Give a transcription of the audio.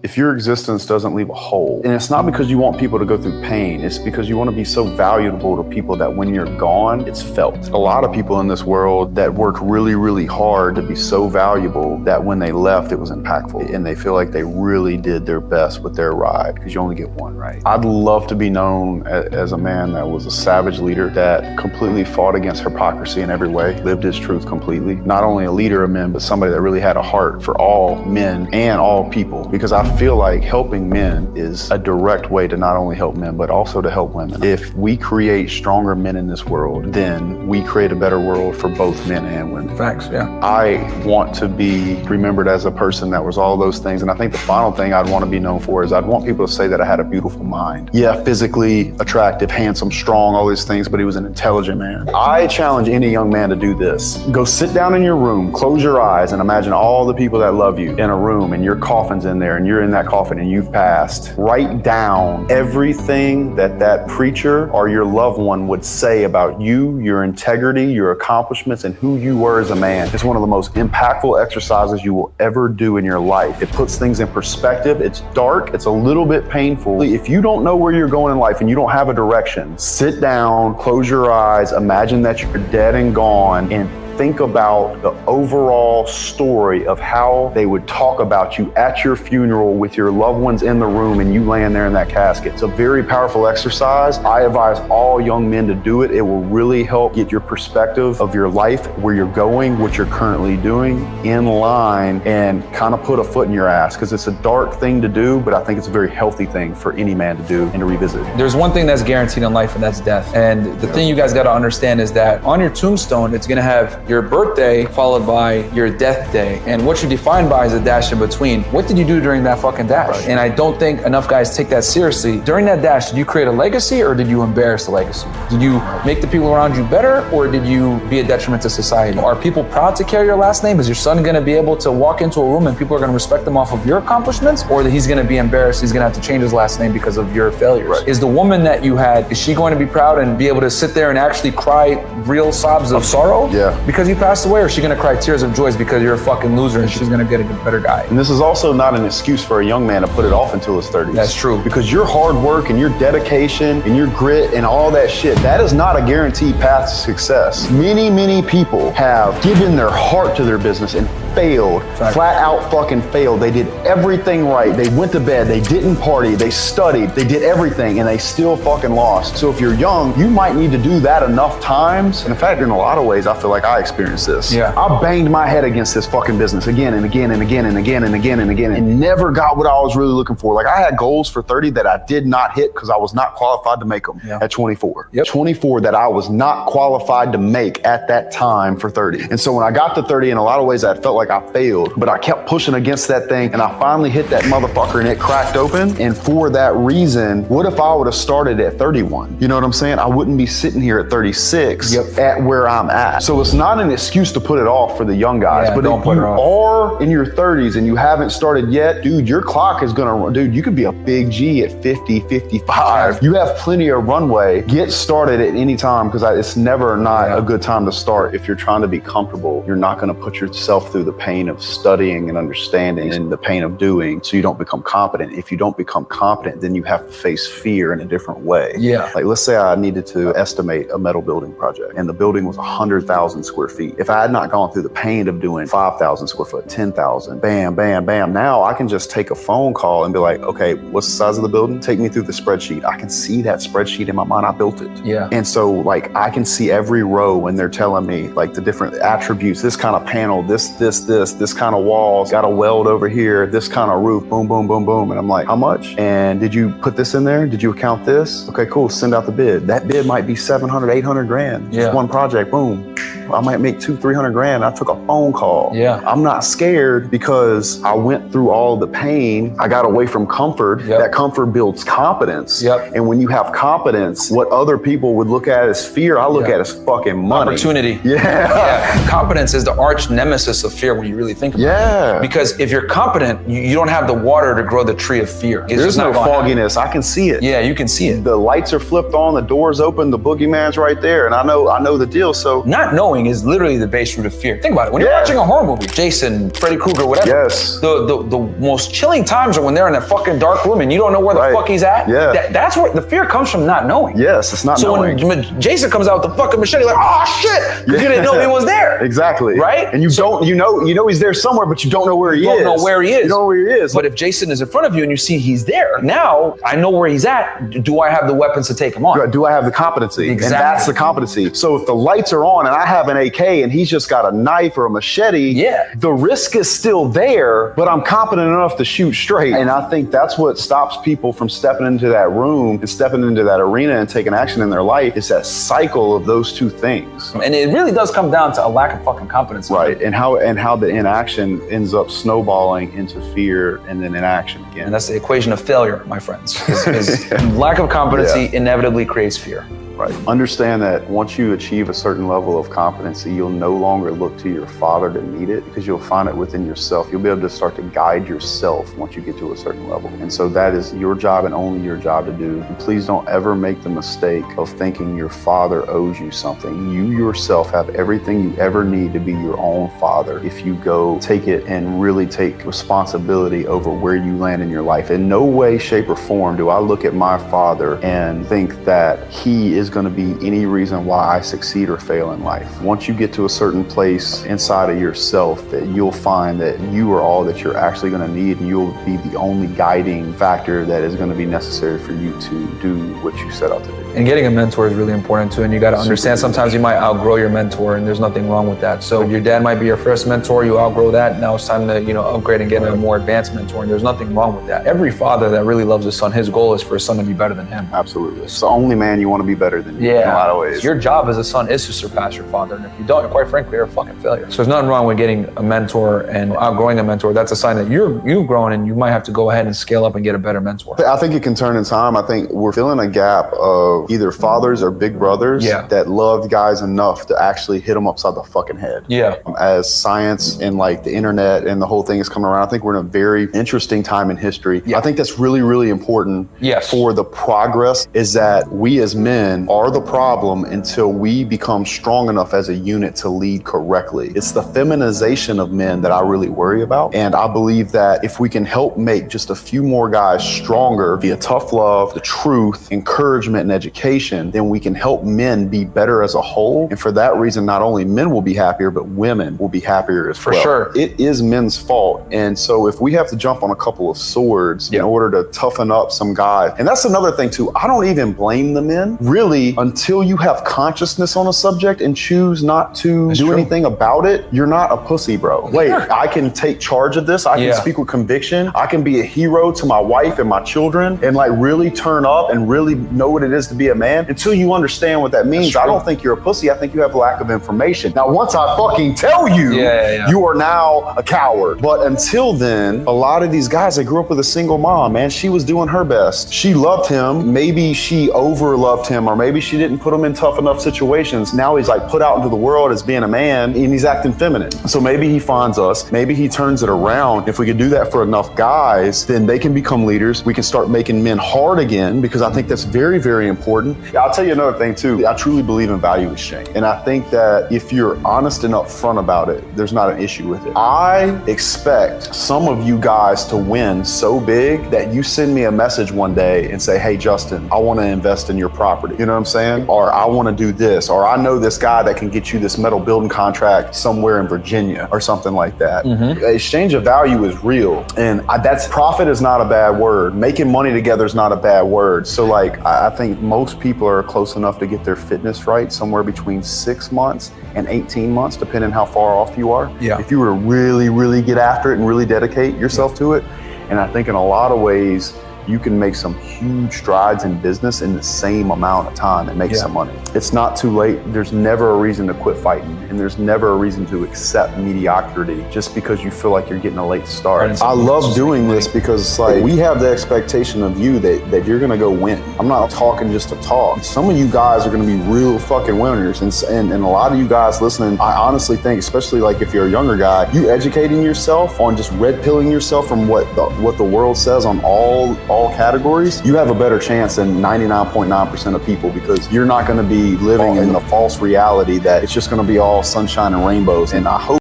if your existence doesn't leave a hole, and it's not because you want people to go through pain, it's because you want to be so valuable to people that when you're gone, it's felt. A lot of people in this world that work really, really hard to be so valuable that when they left, it was impactful, and they feel like they really did their best with their ride, because you only get one ride. I'd love to be known as a man that was a savage leader that completely fought against hypocrisy in every way, lived his truth completely. Not only a leader of men, but somebody that really had a heart for all men and all people, because I feel like helping men is a direct way to not only help men, but also to help women. If we create stronger men in this world, then we create a better world for both men and women. Facts, yeah. I want to be remembered as a person that was all those things. And I think the final thing I'd want to be known for is I'd want people to say that I had a beautiful mind. Yeah, physically attractive, handsome, strong, all these things, but he was an intelligent man. I challenge any young man to do this. Go sit down in your room, close your eyes, and imagine all the people that love you in a room, and your coffin's in there, and you're in that coffin, and you've passed. Write down everything that preacher or your loved one would say about you, your integrity, your accomplishments, and who you were as a man. It's one of the most impactful exercises you will ever do in your life. It puts things in perspective. It's dark. It's a little bit painful. If you don't know where you're going in life and you don't have a direction, sit down, close your eyes, imagine that you're dead and gone, and think about the overall story of how they would talk about you at your funeral with your loved ones in the room and you laying there in that casket. It's a very powerful exercise. I advise all young men to do it. It will really help get your perspective of your life, where you're going, what you're currently doing, in line, and kind of put a foot in your ass, because it's a dark thing to do, but I think it's a very healthy thing for any man to do and to revisit. There's one thing that's guaranteed in life, and that's death. And the thing you guys got to understand is that on your tombstone, it's going to have your birthday followed by your death day. And what you're defined by is a dash in between. What did you do during that fucking dash? Right. And I don't think enough guys take that seriously. During that dash, did you create a legacy or did you embarrass the legacy? Did you make the people around you better or did you be a detriment to society? Are people proud to carry your last name? Is your son going to be able to walk into a room and people are going to respect him off of your accomplishments? Or that he's going to be embarrassed, he's going to have to change his last name because of your failures? Right. Is the woman that you had, is she going to be proud and be able to sit there and actually cry real sobs of sorrow? Yeah. Because you passed away, or is she gonna cry tears of joy because you're a fucking loser and she's gonna get a better guy? And this is also not an excuse for a young man to put it off until his 30s. That's true. Because your hard work and your dedication and your grit and all that shit, that is not a guaranteed path to success. Many, many people have given their heart to their business and failed, flat out fucking failed. They did everything right. They went to bed, they didn't party, they studied, they did everything, and they still fucking lost. So if you're young, you might need to do that enough times. And in fact, in a lot of ways, I feel like I experienced this. Yeah. I banged my head against this fucking business again and again and again and again and again and again and never got what I was really looking for. Like I had goals for 30 that I did not hit because I was not qualified to make them at 24. 24 that I was not qualified to make at that time for 30. And so when I got to 30, in a lot of ways, I felt like I failed, but I kept pushing against that thing and I finally hit that motherfucker and it cracked open. And for that reason, what if I would have started at 31? You know what I'm saying? I wouldn't be sitting here at 36 at where I'm at. So it's not an excuse to put it off for the young guys, but if you are in your 30s and you haven't started yet, dude, your clock is gonna run. Dude, you could be a big G at 50, 55. You have plenty of runway. Get started at any time, because it's never not a good time to start. If you're trying to be comfortable, you're not gonna put yourself through the pain of studying and understanding and the pain of doing, so you don't become competent. If you don't become competent, then you have to face fear in a different way. Yeah. Like let's say I needed to estimate a metal building project and the building was 100,000 square feet. If I had not gone through the pain of doing 5,000 square foot, 10,000, bam, bam, bam. Now I can just take a phone call and be like, okay, what's the size of the building? Take me through the spreadsheet. I can see that spreadsheet in my mind. I built it. Yeah. And so like I can see every row and they're telling me like the different attributes, this kind of panel, this kind of walls, got a weld over here, this kind of roof, boom, boom, boom, boom. And I'm like, how much? And did you put this in there? Did you account this? Okay, cool, send out the bid. That bid might be 700, 800 grand. Just one project, boom. I might make 200-300 grand. I took a phone call. Yeah. I'm not scared because I went through all the pain. I got away from comfort. That comfort builds competence. And when you have competence, what other people would look at as fear, I look at as fucking money. Opportunity. Yeah. Competence is the arch nemesis of fear. when you really think about it. Yeah. Because if you're competent, you don't have the water to grow the tree of fear. It's There's just no not gonna happen. fogginess. I can see it. Yeah, you can see it. The lights are flipped on, the door's open, the boogeyman's right there, and I know the deal. So Not knowing is literally the base root of fear. Think about it. When you're watching a horror movie, Jason, Freddy Krueger, whatever. Yes. The most chilling times are when they're in that fucking dark room and you don't know where the fuck he's at. Yeah. That's where the fear comes from, not knowing. Yes, it's not knowing. So when Jason comes out with the fucking machete, like, oh shit, you didn't know he was there. Exactly. Right? And you know he's there somewhere, but you don't know where he is. You don't know where he is. You don't know where he is. But if Jason is in front of you and you see he's there, now I know where he's at. Do I have the weapons to take him on? Do I have the competency? Exactly. And that's the competency. So if the lights are on and I have an AK and he's just got a knife or a machete, the risk is still there, but I'm competent enough to shoot straight. And I think that's what stops people from stepping into that room and stepping into that arena and taking action in their life. It's that cycle of those two things. And it really does come down to a lack of fucking competence. Right. And how the inaction ends up snowballing into fear and then inaction again. And that's the equation of failure, my friends. Is lack of competency inevitably creates fear. Right. Understand that once you achieve a certain level of competency, you'll no longer look to your father to need it because you'll find it within yourself. You'll be able to start to guide yourself once you get to a certain level. And so that is your job and only your job to do. And please don't ever make the mistake of thinking your father owes you something. You yourself have everything you ever need to be your own father if you go take it and really take responsibility over where you land in your life. In no way, shape, or form do I look at my father and think that he is going to be any reason why I succeed or fail in life. Once you get to a certain place inside of yourself, that you'll find that you are all that you're actually going to need, and you'll be the only guiding factor that is going to be necessary for you to do what you set out to do. And getting a mentor is really important too, and you got to understand sometimes you might outgrow your mentor, and there's nothing wrong with that. So your dad might be your first mentor, you outgrow that, now it's time to upgrade and get a more advanced mentor, and there's nothing wrong with that. Every father that really loves his son, his goal is for his son to be better than him. Absolutely. It's the only man you want to be better than you in a lot of ways. Your job as a son is to surpass your father, and if you don't, quite frankly, you're a fucking failure. So there's nothing wrong with getting a mentor and outgrowing a mentor. That's a sign that you've grown, and you might have to go ahead and scale up and get a better mentor. I think it can turn in time. I think we're filling a gap of either fathers or big brothers that loved guys enough to actually hit them upside the fucking head. As science and like the internet and the whole thing is coming around, I think we're in a very interesting time in history. I think that's really, really important for the progress, is that we as men are the problem until we become strong enough as a unit to lead correctly. It's the feminization of men that I really worry about. And I believe that if we can help make just a few more guys stronger via tough love, the truth, encouragement, and education, then we can help men be better as a whole. And for that reason, not only men will be happier, but women will be happier as well. For sure. It is men's fault. And so if we have to jump on a couple of swords in order to toughen up some guys, and that's another thing too, I don't even blame the men, really, until you have consciousness on a subject and choose not to do anything about it. You're not a pussy, bro. Wait, I can take charge of this. I can speak with conviction. I can be a hero to my wife and my children and like really turn up and really know what it is to be a man. Until you understand what that means, I don't think you're a pussy. I think you have lack of information. Now, once I fucking tell you, you are now a coward. But until then, a lot of these guys, they grew up with a single mom, man. She was doing her best. She loved him. Maybe she over loved him, or maybe she didn't put him in tough enough situations. Now he's like put out into the world as being a man and he's acting feminine. So maybe he finds us, maybe he turns it around. If we could do that for enough guys, then they can become leaders. We can start making men hard again, because I think that's very, very important. I'll tell you another thing too. I truly believe in value exchange. And I think that if you're honest and upfront about it, there's not an issue with it. I expect some of you guys to win so big that you send me a message one day and say, hey, Justin, I want to invest in your property. You know what I'm saying? Or I want to do this, or I know this guy that can get you this metal building contract somewhere in Virginia or something like that. Exchange of value is real. And that's profit is not a bad word. Making money together is not a bad word. So like, I think most people are close enough to get their fitness right somewhere between 6 months and 18 months, depending how far off you are. If you were to really, really get after it and really dedicate yourself to it. And I think in a lot of ways, you can make some huge strides in business in the same amount of time and make some money. It's not too late. There's never a reason to quit fighting, and there's never a reason to accept mediocrity just because you feel like you're getting a late start. I love doing this because it's like we have the expectation of you that you're gonna go win. I'm not talking just to talk. Some of you guys are gonna be real fucking winners, and a lot of you guys listening, I honestly think, especially like if you're a younger guy, you educating yourself on just red pilling yourself from what the world says on all categories, you have a better chance than 99.9% of people, because you're not gonna be living in the false reality that it's just gonna be all sunshine and rainbows. And I hope